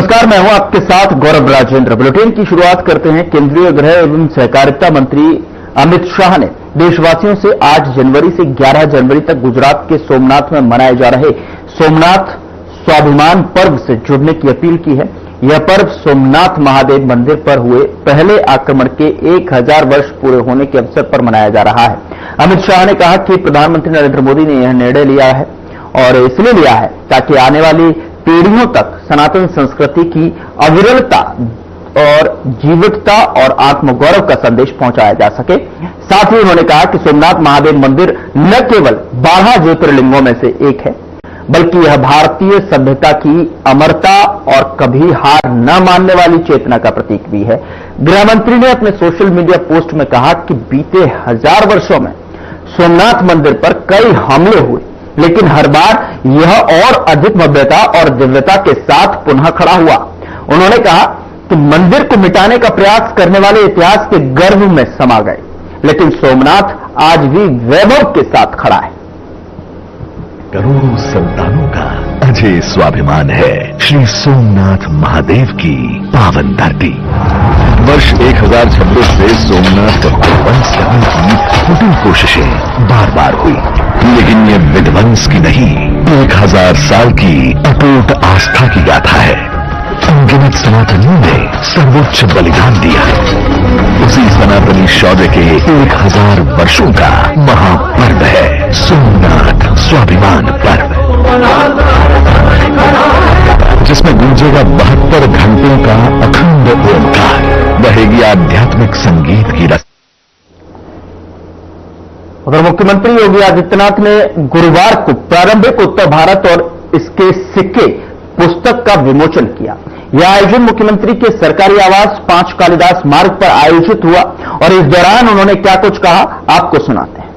नमस्कार, मैं हूं आपके साथ गौरव राजेंद्र। बुलेटिन की शुरुआत करते हैं। केंद्रीय गृह एवं सहकारिता मंत्री अमित शाह ने देशवासियों से 8 जनवरी से 11 जनवरी तक गुजरात के सोमनाथ में मनाए जा रहे सोमनाथ स्वाभिमान पर्व से जुड़ने की अपील की है। यह पर्व सोमनाथ महादेव मंदिर पर हुए पहले आक्रमण के 1000 वर्ष पूरे होने के अवसर पर मनाया जा रहा है। अमित शाह ने कहा कि प्रधानमंत्री नरेंद्र मोदी ने यह निर्णय लिया है और इसलिए लिया है ताकि आने वाली पीढ़ियों तक सनातन संस्कृति की अविरलता और जीवटता और आत्मगौरव का संदेश पहुंचाया जा सके। साथ ही उन्होंने कहा कि सोमनाथ महादेव मंदिर न केवल 12 ज्योतिर्लिंगों में से एक है, बल्कि यह भारतीय सभ्यता की अमरता और कभी हार न मानने वाली चेतना का प्रतीक भी है। गृह मंत्री ने अपने सोशल मीडिया पोस्ट में कहा कि बीते 1000 वर्षों में सोमनाथ मंदिर पर कई हमले हुए, लेकिन हर बार यह और अधिक भव्यता और दिव्यता के साथ पुनः खड़ा हुआ। उन्होंने कहा कि मंदिर को मिटाने का प्रयास करने वाले इतिहास के गर्भ में समा गए, लेकिन सोमनाथ आज भी वैभव के साथ खड़ा है। करोड़ों संतानों का अजय स्वाभिमान है श्री सोमनाथ महादेव की पावन धरती। वर्ष 1026 से सोमनाथ को विध्वंस करने की कुटिल कोशिशें बार बार हुई, लेकिन ये विध्वंस की नहीं, 1000 साल की अटूट आस्था की गाथा है। अनगिनत सनातनियों ने सर्वोच्च बलिदान दिया। उसी सनातनी शौर्य के 1000 वर्षों का महापर्व है सोमनाथ स्वाभिमान पर्व, जिसमें गूंजेगा 72 घंटों का अखंड ओंकार, बहेगी आध्यात्मिक संगीत की रस। उधर मुख्यमंत्री योगी आदित्यनाथ ने गुरुवार को प्रारंभिक उत्तर भारत और इसके सिक्के पुस्तक का विमोचन किया। यह आयोजन मुख्यमंत्री के सरकारी आवास 5 कालिदास मार्ग पर आयोजित हुआ और इस दौरान उन्होंने क्या कुछ कहा, आपको सुनाते हैं।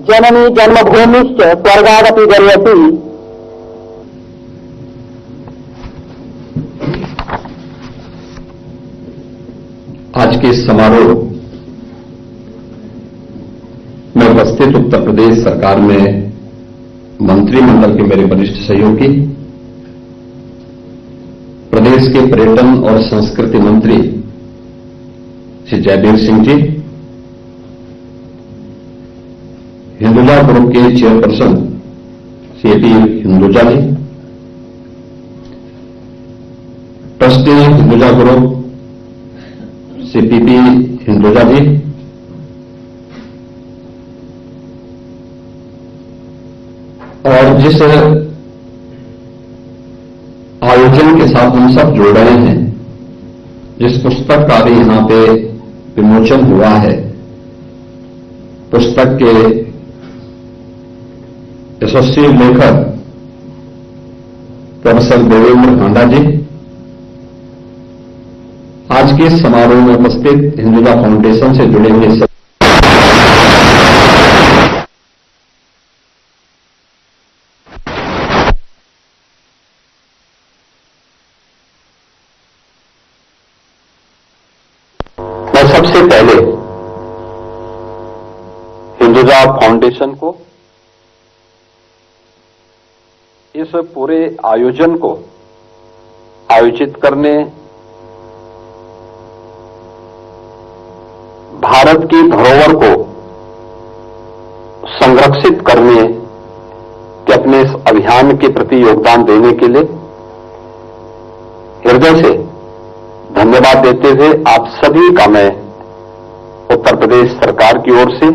जननी जन्मभूमिश्च स्वर्गादपि गरीयसी। आज के इस समारोह में उपस्थित उत्तर प्रदेश सरकार में मंत्रिमंडल के मेरे वरिष्ठ सहयोगी, प्रदेश के पर्यटन और संस्कृति मंत्री श्री जयवीर सिंह जी, हिंदुजा ग्रुप के चेयरपर्सन श्री ए.टी. हिंदुजा जी, ट्रस्टी हिंदुजा ग्रुप श्री पी.पी. हिंदुजा जी, और जिस आयोजन के साथ हम सब जुड़ रहे हैं, जिस पुस्तक का भी यहां पे विमोचन हुआ है, पुस्तक के यशस्वी लेखक प्रोफेसर देवेंद्र हांडा जी, आज के समारोह में उपस्थित हिंदुजा फाउंडेशन से जुड़े हुए सब सबसे पहले हिंदुजा फाउंडेशन को, इस पूरे आयोजन को आयोजित करने, भारत की धरोहर को संरक्षित करने के अपने इस अभियान के प्रति योगदान देने के लिए हृदय से धन्यवाद देते हुए आप सभी का मैं उत्तर प्रदेश सरकार की ओर से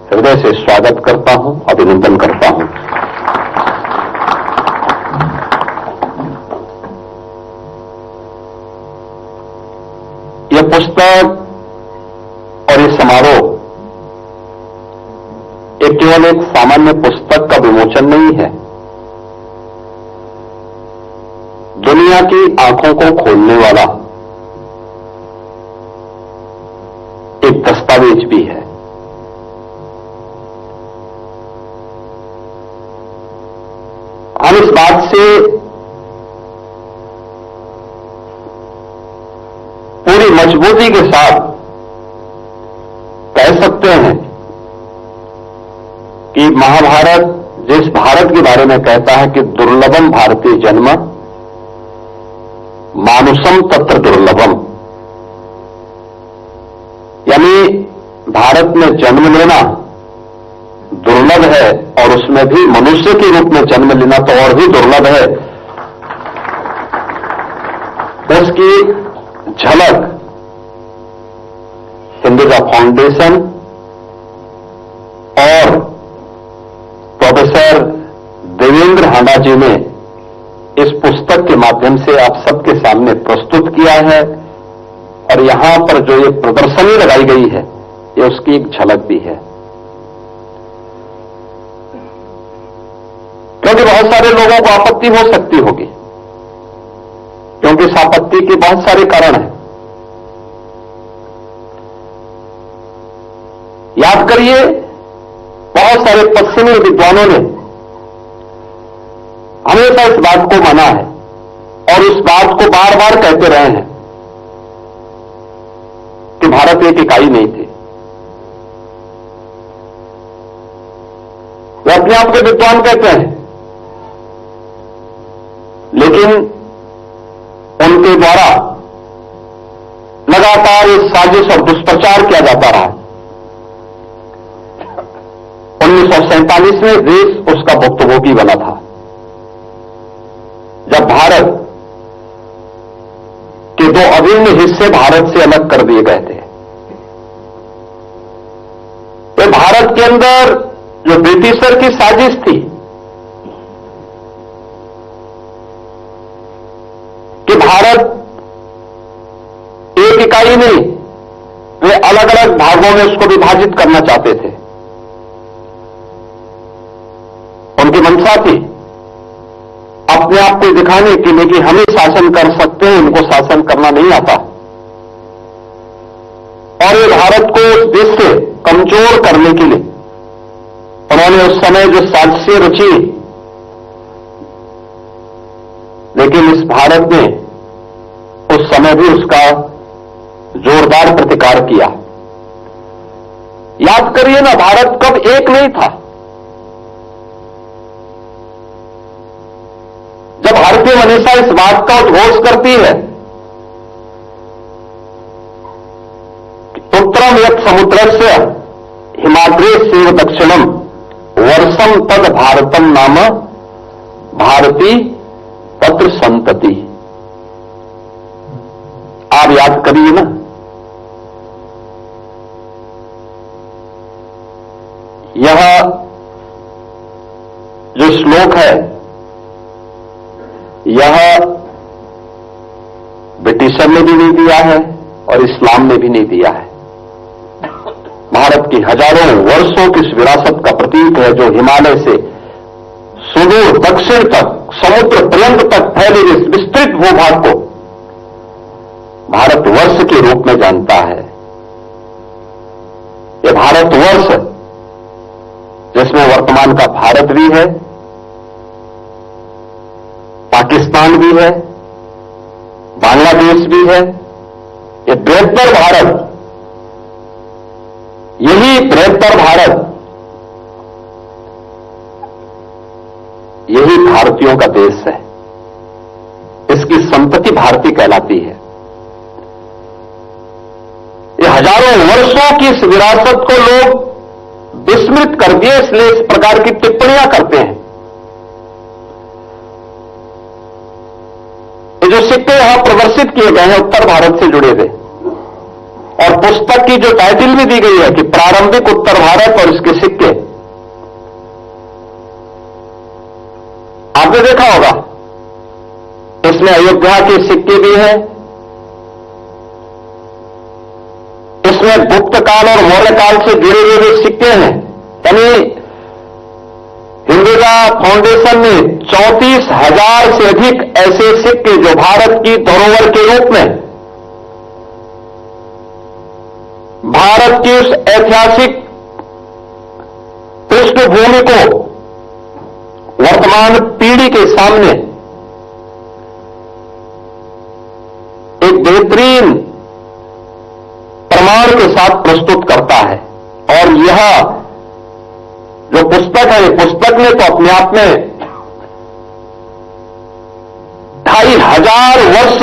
हृदय से स्वागत करता हूं, अभिनंदन करता हूं। यह पुस्तक और यह समारोह एक केवल एक सामान्य पुस्तक का विमोचन नहीं है, दुनिया की आंखों को खोलने वाला एक दस्तावेज भी है। हम इस बात से पूरी मजबूती के साथ कह सकते हैं कि महाभारत जिस भारत के बारे में कहता है कि दुर्लभम भारतीय जन्म मानुषम तत्र दुर्लभम, यानी भारत में जन्म लेना दुर्लभ है और उसमें भी मनुष्य के रूप में जन्म लेना तो और भी दुर्लभ है। इसकी झलक हिंदुजा फाउंडेशन और प्रोफेसर देवेंद्र हांडा जी ने इस पुस्तक के माध्यम से आप सबके सामने प्रस्तुत किया है और यहां पर जो ये प्रदर्शनी लगाई गई है ये उसकी एक झलक भी है। क्योंकि बहुत सारे लोगों को आपत्ति हो सकती होगी, क्योंकि इस आपत्ति के बहुत सारे कारण हैं। याद करिए, बहुत सारे पश्चिमी विद्वानों ने हमेशा इस बात को माना है और इस बात को बार बार कहते रहे हैं कि भारत एक इकाई नहीं थी। वे अपने आप के विद्वान कहते हैं, लेकिन उनके द्वारा लगातार इस साजिश और दुष्प्रचार किया जाता रहा। 1947 में देश उसका भुक्तभोगी बना था, जब भारत के दो अभिन्न हिस्से भारत से अलग कर दिए गए थे। तो भारत के अंदर जो ब्रिटिशर की साजिश थी कि भारत एक इकाई नहीं, वे अलग अलग भागों में उसको विभाजित करना चाहते थे। उनकी मंशा थी अपने आप को दिखाने के लिए कि हम ही शासन कर सकते हैं, इनको शासन करना नहीं आता। और ये भारत को उस देश से कमजोर करने के लिए उन्होंने उस समय जो साजिशें रची, लेकिन इस भारत ने उस समय भी उसका जोरदार प्रतिकार किया। याद करिए ना, भारत कब एक नहीं था। जब भारतीय मनीषा इस बात का उद्घोष करती है कि उत्तरम यत् समुद्रस्य हिमाद्रे सेव दक्षिणम वर्षम तद भारतम नाम भारती तत्र संतति। आप याद करिए ना, यह जो श्लोक है यह ब्रिटिशर ने भी नहीं दिया है और इस्लाम ने भी नहीं दिया है। भारत की हजारों वर्षों की इस विरासत का प्रतीक है जो हिमालय से सुदूर दक्षिण तक समुद्र पर्यंत तक फैले इस विस्तृत भूभाग को भारतवर्ष के रूप में जानता है। यह भारतवर्ष जिसमें वर्तमान का भारत भी है, पाकिस्तान भी है, बांग्लादेश भी है, ये बृहत्तर भारत, यही बृहत्तर भारत, यही भारतीयों का देश है। इसकी संपत्ति भारतीय कहलाती है। ये हजारों वर्षों की इस विरासत को लोग विस्मृत कर दिए, इसलिए इस प्रकार की टिप्पणियां करते हैं। ये जो सिक्के यहां प्रदर्शित किए गए हैं उत्तर भारत से जुड़े हुए, और पुस्तक की जो टाइटल भी दी गई है कि प्रारंभिक उत्तर भारत और इसके सिक्के, आपने देखा होगा इसमें अयोध्या के सिक्के भी हैं, इसमें गुप्त काल और मौर्य काल से जुड़े हुए भी सिक्के हैं। यानी हिंदुजा फाउंडेशन ने 34,000 से अधिक ऐसे सिक्के जो भारत की धरोहर के रूप में भारत की उस ऐतिहासिक पृष्ठभूमि को वर्तमान पीढ़ी के सामने एक बेहतरीन प्रमाण के साथ प्रस्तुत करता है। और यह जो पुस्तक है, पुस्तक ने तो अपने आप में 2500 वर्ष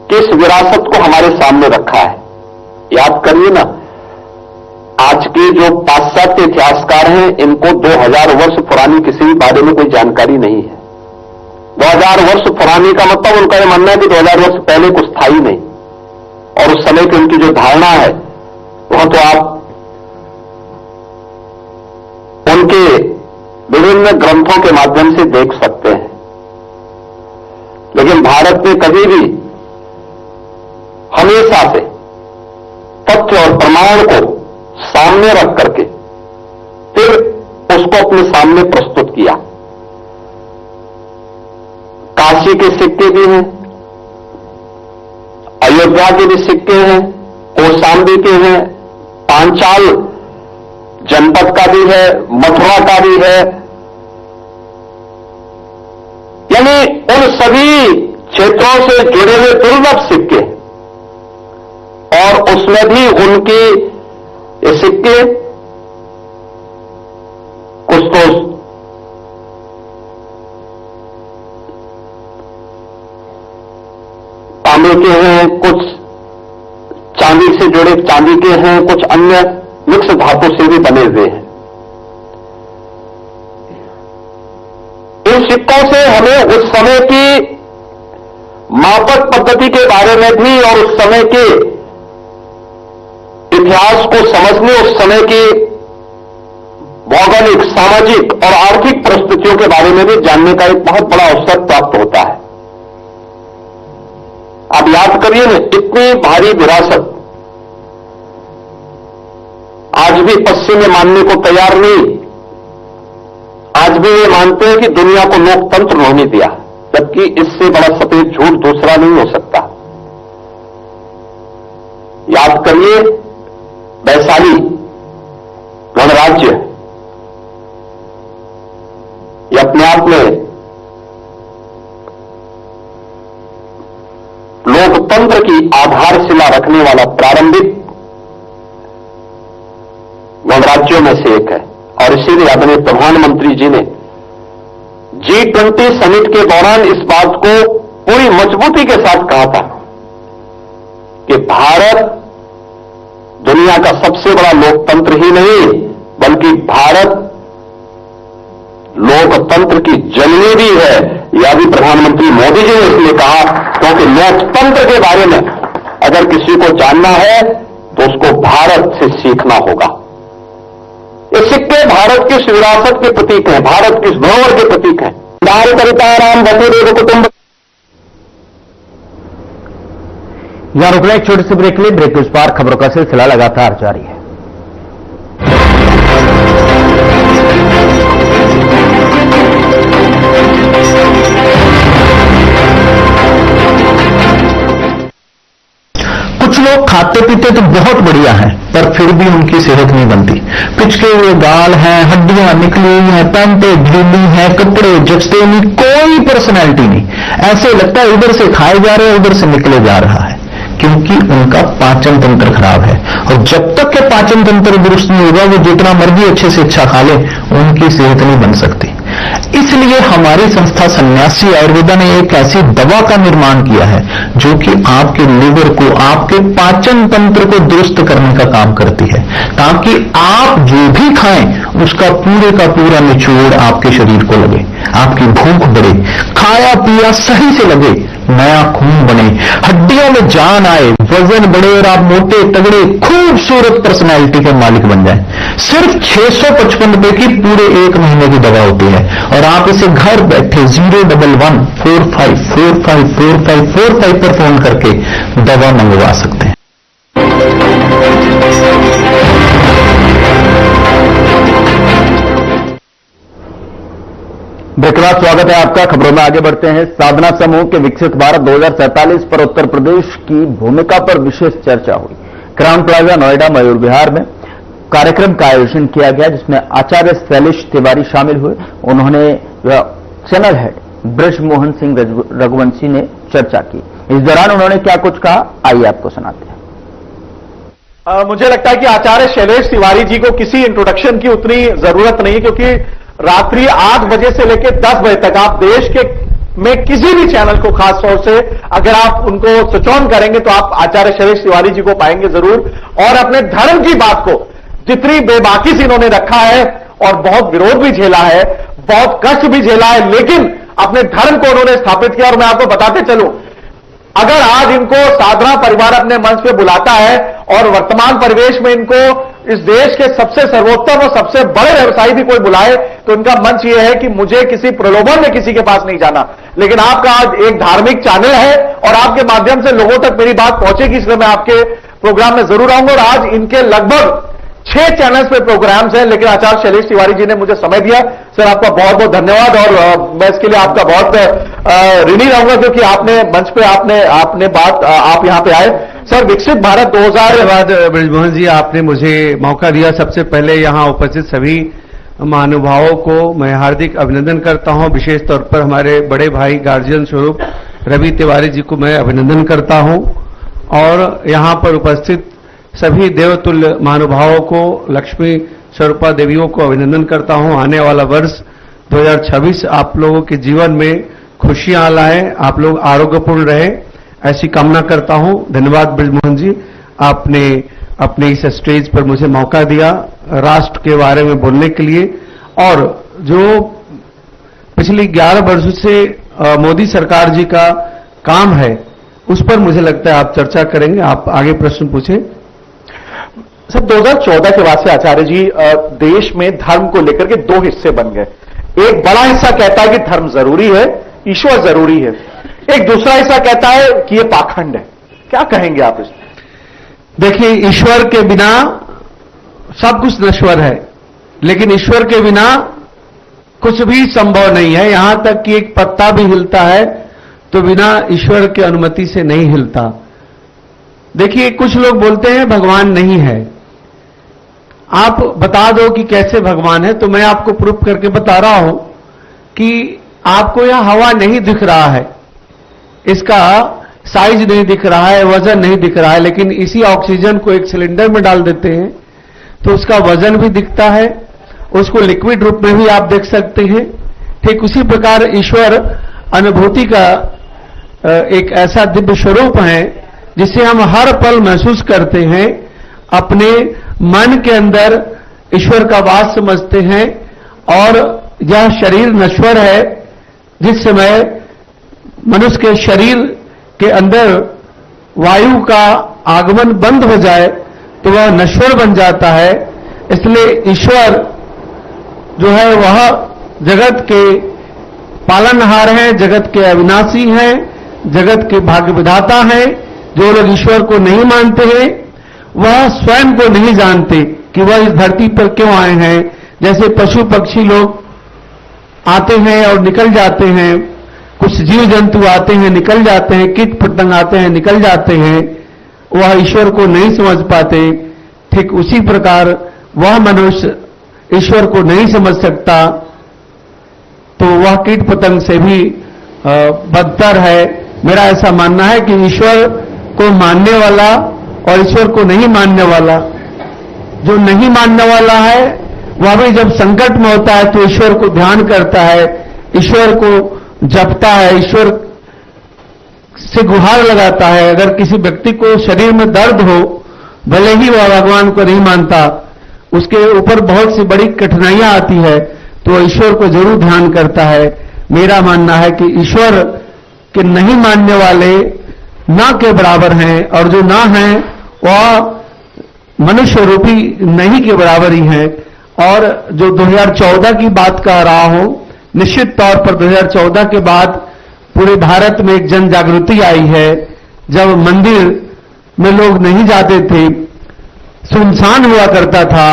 की इस विरासत को हमारे सामने रखा है। याद करिए ना, आज के जो पाश्चात्य इतिहासकार हैं, इनको 2000 वर्ष पुरानी किसी भी बारे में कोई जानकारी नहीं है। 2000 वर्ष पुरानी का मतलब उनका यह मानना है कि 2000 वर्ष पहले कुछ था ही नहीं, और उस समय की उनकी जो धारणा है वह तो आप उनके विभिन्न ग्रंथों के माध्यम से देख सकते हैं। लेकिन भारत ने कभी भी हमेशा से तथ्य और प्रमाण को सामने रख करके फिर उसको अपने सामने प्रस्तुत किया। काशी के सिक्के भी हैं, अयोध्या के भी सिक्के हैं, कौशाम्बी के हैं, पांचाल जनपद का भी है, मथुरा का भी है। यानी उन सभी क्षेत्रों से जुड़े हुए दुर्लभ सिक्के, और उसमें भी उनके ये सिक्के कुछ तो तांबे के हैं, कुछ चांदी से जुड़े चांदी के हैं, कुछ अन्य मिक्स धातु से भी बने हुए हैं। इन सिक्कों से हमें उस समय की मापक पद्धति के बारे में भी और उस समय के इतिहास को समझने, उस समय की भौगोलिक, सामाजिक और आर्थिक परिस्थितियों के बारे में भी जानने का एक बहुत बड़ा अवसर प्राप्त होता है। आप याद करिए ना, इतनी भारी विरासत आज भी पश्चिम में मानने को तैयार नहीं। आज भी ये मानते हैं कि दुनिया को लोकतंत्र होने दिया, जबकि इससे बड़ा सफेद झूठ दूसरा नहीं हो सकता। याद करिए, वैशाली गणराज्य ये अपने आप में लोकतंत्र की आधारशिला रखने वाला प्रारंभिक गणराज्यों में से एक है। और इसीलिए आदरणीय प्रधानमंत्री जी ने G20 समिट के दौरान इस बात को पूरी मजबूती के साथ कहा था कि भारत दुनिया का सबसे बड़ा लोकतंत्र ही नहीं, बल्कि भारत लोकतंत्र की जननी भी है। यह भी प्रधानमंत्री मोदी जी ने इसलिए कहा क्योंकि लोकतंत्र के बारे में अगर किसी को जानना है तो उसको भारत से सीखना होगा। ये सिक्के भारत की विरासत के प्रतीक हैं, भारत की धरोहर के प्रतीक हैं। दान करिताराम वसुदेव कुटुंब। यहां रुकना एक छोटे से ब्रेक ले, ब्रेक के उस पार खबरों का सिलसिला लगातार जारी है। कुछ लोग खाते पीते तो बहुत बढ़िया हैं, पर फिर भी उनकी सेहत नहीं बनती। पिचके हुए गाल हैं, हड्डियां निकली हुई हैं, पैंटें ढीली हैं, कपड़े जचते नहीं, कोई पर्सनैलिटी नहीं। ऐसे लगता है इधर से खाए जा रहे हैं, उधर से निकले जा रहा है, क्योंकि उनका पाचन तंत्र खराब है। और जब तक के पाचन तंत्र दुरुस्त नहीं होगा, वो जितना मर्जी अच्छे से अच्छा खा ले, उनकी सेहत नहीं बन सकती। इसलिए हमारी संस्था सन्यासी आयुर्वेदा ने एक ऐसी दवा का निर्माण किया है जो कि आपके लीवर को, आपके पाचन तंत्र को दुरुस्त करने का काम करती है, ताकि आप जो भी खाएं उसका पूरे का पूरा निचोड़ आपके शरीर को लगे, आपकी भूख बढ़े, खाया पिया सही से लगे, नया खून बने, हड्डियों में जान आए, वजन बढ़े और आप मोटे तगड़े खूबसूरत पर्सनैलिटी के मालिक बन जाएं। सिर्फ 655 रुपए की पूरे 1 महीने की दवा होती है, और आप इसे घर बैठे 01145454545 पर फोन करके दवा मंगवा सकते हैं। ब्रेक के बाद स्वागत है आपका। खबरों में आगे बढ़ते हैं। साधना समूह के विकसित भारत 2047 पर उत्तर प्रदेश की भूमिका पर विशेष चर्चा हुई। क्राउन प्लाजा नोएडा मयूर विहार में कार्यक्रम का आयोजन किया गया, जिसमें आचार्य शैलेश तिवारी शामिल हुए। उन्होंने चैनल हेड ब्रजमोहन सिंह रघुवंशी ने चर्चा की। इस दौरान उन्होंने क्या कुछ कहा, आइए आपको सुनाते हैं। मुझे लगता है कि आचार्य शैलेश तिवारी जी को किसी इंट्रोडक्शन की उतनी जरूरत नहीं है, क्योंकि रात्रि 8 बजे से लेकर 10 बजे तक आप देश के में किसी भी चैनल को खास तौर से अगर आप उनको स्विच ऑन करेंगे तो आप आचार्य शैलेश तिवारी जी को पाएंगे जरूर। और अपने धर्म की बात को जितनी बेबाकी से इन्होंने रखा है और बहुत विरोध भी झेला है, बहुत कष्ट भी झेला है, लेकिन अपने धर्म को उन्होंने स्थापित किया। और मैं आपको बताते चलूं, अगर आज इनको साधना परिवार अपने मंच पे बुलाता है और वर्तमान परिवेश में इनको इस देश के सबसे सर्वोत्तम और सबसे बड़े व्यवसायी भी कोई बुलाए तो इनका मंच यह है कि मुझे किसी प्रलोभन में किसी के पास नहीं जाना। लेकिन आपका आज एक धार्मिक चैनल है और आपके माध्यम से लोगों तक मेरी बात पहुंचेगी, इसलिए मैं आपके प्रोग्राम में जरूर आऊंगा। और आज इनके लगभग 6 चैनल्स पे प्रोग्राम्स हैं, लेकिन आचार्य शैलेश तिवारी जी ने मुझे समय दिया। सर आपका बहुत बहुत धन्यवाद और मैं इसके लिए आपका बहुत ऋणी रहूंगा, क्योंकि आपने मंच पे आपने बात आप यहां पे आए। सर, विकसित भारत 2000। धन्यवाद ब्रिजमोहन जी, आपने मुझे मौका दिया। सबसे पहले यहां उपस्थित सभी महानुभावों को मैं हार्दिक अभिनंदन करता हूं। विशेष तौर पर हमारे बड़े भाई गार्जियन स्वरूप रवि तिवारी जी को मैं अभिनंदन करता हूं और यहां पर उपस्थित सभी देवतुल्य महानुभावों को, लक्ष्मी स्वरूपा देवियों को अभिनंदन करता हूं। आने वाला वर्ष 2026 आप लोगों के जीवन में खुशियां लाए, आप लोग आरोग्यपूर्ण रहे, ऐसी कामना करता हूं। धन्यवाद ब्रिजमोहन जी, आपने अपने इस स्टेज पर मुझे मौका दिया राष्ट्र के बारे में बोलने के लिए। और जो पिछली 11 वर्षों से मोदी सरकार जी का काम है उस पर मुझे लगता है आप चर्चा करेंगे। आप आगे प्रश्न पूछें। सर, 2014 के बाद से आचार्य जी देश में धर्म को लेकर के 2 हिस्से बन गए। एक बड़ा हिस्सा कहता है कि धर्म जरूरी है, ईश्वर जरूरी है। एक दूसरा हिस्सा कहता है कि यह पाखंड है। क्या कहेंगे आप इसमें? देखिए, ईश्वर के बिना सब कुछ नश्वर है, लेकिन ईश्वर के बिना कुछ भी संभव नहीं है। यहां तक कि एक पत्ता भी हिलता है तो बिना ईश्वर की अनुमति से नहीं हिलता। देखिए, कुछ लोग बोलते हैं भगवान नहीं है। आप बता दो कि कैसे भगवान है, तो मैं आपको प्रूफ करके बता रहा हूं कि आपको यह हवा नहीं दिख रहा है, इसका साइज नहीं दिख रहा है, वजन नहीं दिख रहा है, लेकिन इसी ऑक्सीजन को एक सिलेंडर में डाल देते हैं तो उसका वजन भी दिखता है, उसको लिक्विड रूप में भी आप देख सकते हैं। ठीक उसी प्रकार ईश्वर अनुभूति का एक ऐसा दिव्य स्वरूप है जिसे हम हर पल महसूस करते हैं। अपने मन के अंदर ईश्वर का वास समझते हैं और यह शरीर नश्वर है। जिस समय मनुष्य के शरीर के अंदर वायु का आगमन बंद हो जाए तो वह नश्वर बन जाता है। इसलिए ईश्वर जो है वह जगत के पालनहार हैं, जगत के अविनाशी हैं, जगत के भाग्य विधाता हैं। जो लोग ईश्वर को नहीं मानते हैं वह स्वयं को नहीं जानते कि वह इस धरती पर क्यों आए हैं। जैसे पशु पक्षी लोग आते हैं और निकल जाते हैं, कुछ जीव जंतु आते हैं निकल जाते हैं, कीट पतंग आते हैं निकल जाते हैं, वह ईश्वर को नहीं समझ पाते। ठीक उसी प्रकार वह मनुष्य ईश्वर को नहीं समझ सकता तो वह कीट पतंग से भी बदतर है। मेरा ऐसा मानना है कि ईश्वर को मानने वाला और ईश्वर को नहीं मानने वाला, जो नहीं मानने वाला है वह भी जब संकट में होता है तो ईश्वर को ध्यान करता है, ईश्वर को जपता है, ईश्वर से गुहार लगाता है। अगर किसी व्यक्ति को शरीर में दर्द हो, भले ही वह भगवान को नहीं मानता, उसके ऊपर बहुत सी बड़ी कठिनाइयां आती है तो ईश्वर को जरूर ध्यान करता है। मेरा मानना है कि ईश्वर के नहीं मानने वाले ना के बराबर हैं और जो ना हैं वह मनुष्य रूपी नहीं के बराबर ही हैं। और जो 2014 की बात कह रहा हूं, निश्चित तौर पर 2014 के बाद पूरे भारत में एक जन जागृति आई है। जब मंदिर में लोग नहीं जाते थे, सुनसान हुआ करता था,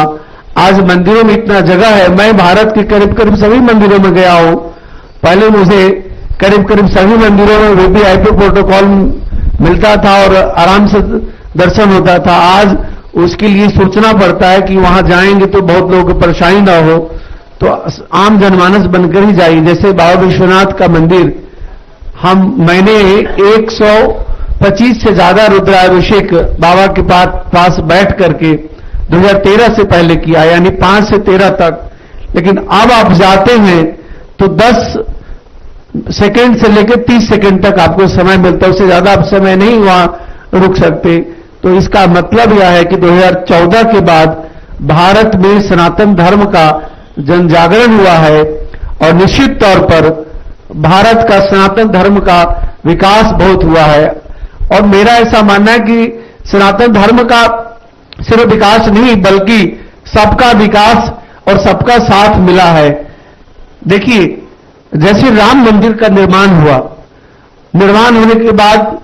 आज मंदिरों में इतना जगह है। मैं भारत के करीब करीब सभी मंदिरों में गया हूं। पहले मुझे करीब करीब सभी मंदिरों में वीवीआईपी प्रोटोकॉल मिलता था और आराम से दर्शन होता था। आज उसके लिए सोचना पड़ता है कि वहां जाएंगे तो बहुत लोगों को परेशानी ना हो, तो आम जनमानस बनकर ही जाइए। जैसे बाबा विश्वनाथ का मंदिर मैंने 25 से ज्यादा रुद्राभिषेक बाबा के पास बैठ करके 2013 से पहले किया, यानी 5 से 13 तक। लेकिन अब आप जाते हैं तो 10 सेकंड से लेकर 30 सेकंड तक आपको समय मिलता है, उससे ज्यादा आप समय नहीं वहां रुक सकते। तो इसका मतलब यह है कि 2014 के बाद भारत में सनातन धर्म का जन जागरण हुआ है और निश्चित तौर पर भारत का सनातन धर्म का विकास बहुत हुआ है। और मेरा ऐसा मानना है कि सनातन धर्म का सिर्फ विकास नहीं बल्कि सबका विकास और सबका साथ मिला है। देखिए, जैसे राम मंदिर का निर्माण हुआ, निर्माण होने के बाद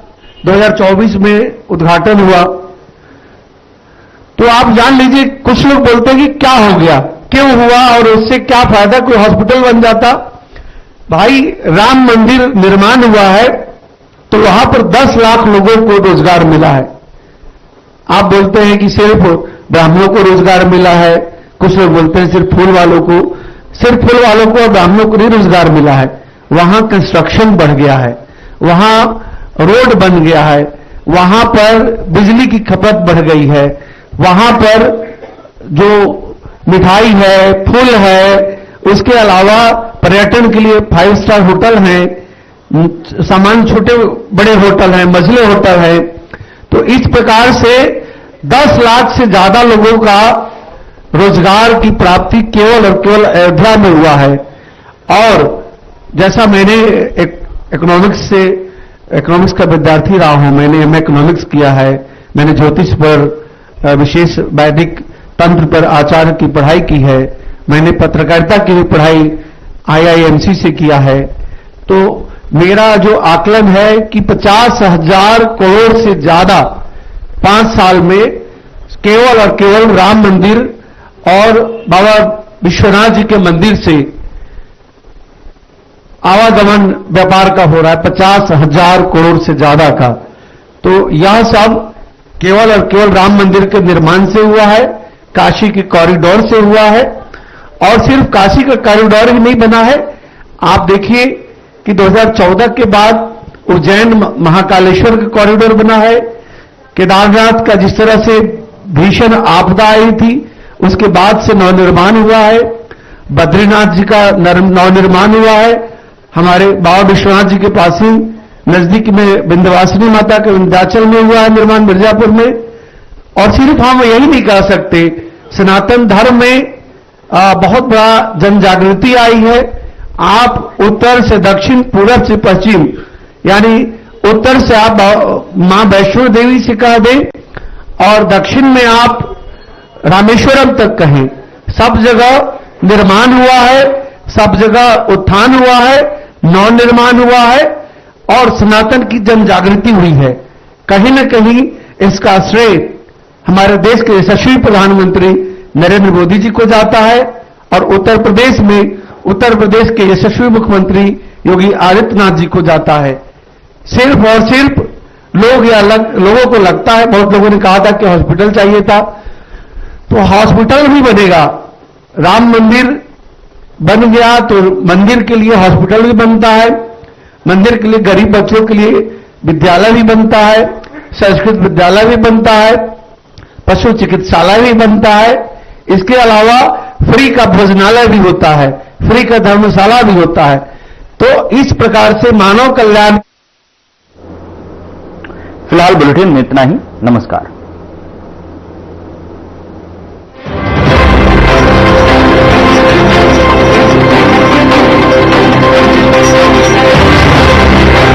2024 में उद्घाटन हुआ, तो आप जान लीजिए कुछ लोग बोलते हैं कि क्या हो गया, क्यों हुआ और उससे क्या फायदा, कोई हॉस्पिटल बन जाता। भाई, राम मंदिर निर्माण हुआ है तो वहां पर 10 लाख लोगों को रोजगार मिला है। आप बोलते हैं कि सिर्फ ब्राह्मणों को रोजगार मिला है, कुछ लोग बोलते हैं सिर्फ फूल वालों को। सिर्फ फूल वालों को और ब्राह्मणों को नहीं रोजगार मिला है, वहां कंस्ट्रक्शन बढ़ गया है, वहां रोड बन गया है, वहां पर बिजली की खपत बढ़ गई है, वहां पर जो मिठाई है, फूल है, उसके अलावा पर्यटन के लिए 5 स्टार होटल हैं, सामान्य छोटे बड़े होटल हैं, मझले होटल हैं। तो इस प्रकार से 10 लाख से ज्यादा लोगों का रोजगार की प्राप्ति केवल और केवल अयोध्या में हुआ है। और जैसा मैंने इकोनॉमिक्स का विद्यार्थी रहा हूं, मैंने एमए इकोनॉमिक्स किया है, मैंने ज्योतिष पर विशेष वैदिक तंत्र पर आचार्य की पढ़ाई की है, मैंने पत्रकारिता की भी पढ़ाई IIMC से किया है। तो मेरा जो आकलन है कि 50,000 करोड़ से ज्यादा 5 साल में केवल और केवल राम मंदिर और बाबा विश्वनाथ जी के मंदिर से आवागमन व्यापार का हो रहा है, 50,000 करोड़ से ज्यादा का। तो यह सब केवल और केवल राम मंदिर के निर्माण से हुआ है, काशी के कॉरिडोर से हुआ है। और सिर्फ काशी का कॉरिडोर ही नहीं बना है, आप देखिए कि 2014 के बाद उज्जैन महाकालेश्वर का कॉरिडोर बना है, केदारनाथ का जिस तरह से भीषण आपदा आई थी उसके बाद से नवनिर्माण हुआ है, बद्रीनाथ जी का नवनिर्माण हुआ है, हमारे बाबा विश्वनाथ जी के पास ही नजदीक में विंध्यवासिनी माता के विंध्याचल में हुआ है निर्माण, मिर्जापुर में। और सिर्फ हम यही नहीं कह सकते, सनातन धर्म में बहुत बड़ा जन जागृति आई है। आप उत्तर से दक्षिण, पूरब से पश्चिम, यानी उत्तर से आप मां वैष्णो देवी से कह दें और दक्षिण में आप रामेश्वरम तक कहें, सब जगह निर्माण हुआ है, सब जगह उत्थान हुआ है, नव निर्माण हुआ है और सनातन की जन जागृति हुई है। कहीं न कहीं इसका श्रेय हमारे देश के यशस्वी प्रधानमंत्री नरेंद्र मोदी जी को जाता है और उत्तर प्रदेश के यशस्वी मुख्यमंत्री योगी आदित्यनाथ जी को जाता है। सिर्फ और सिर्फ लोगों को लगता है, बहुत लोगों ने कहा था कि हॉस्पिटल चाहिए था, तो हॉस्पिटल भी बनेगा। राम मंदिर बन गया तो मंदिर के लिए हॉस्पिटल भी बनता है, मंदिर के लिए गरीब बच्चों के लिए विद्यालय भी बनता है, संस्कृत विद्यालय भी बनता है, पशु चिकित्सालय भी बनता है। इसके अलावा फ्री का भोजनालय भी होता है, फ्री का धर्मशाला भी होता है। तो इस प्रकार से मानव कल्याण। फिलहाल बुलेटिन में इतना ही। नमस्कार।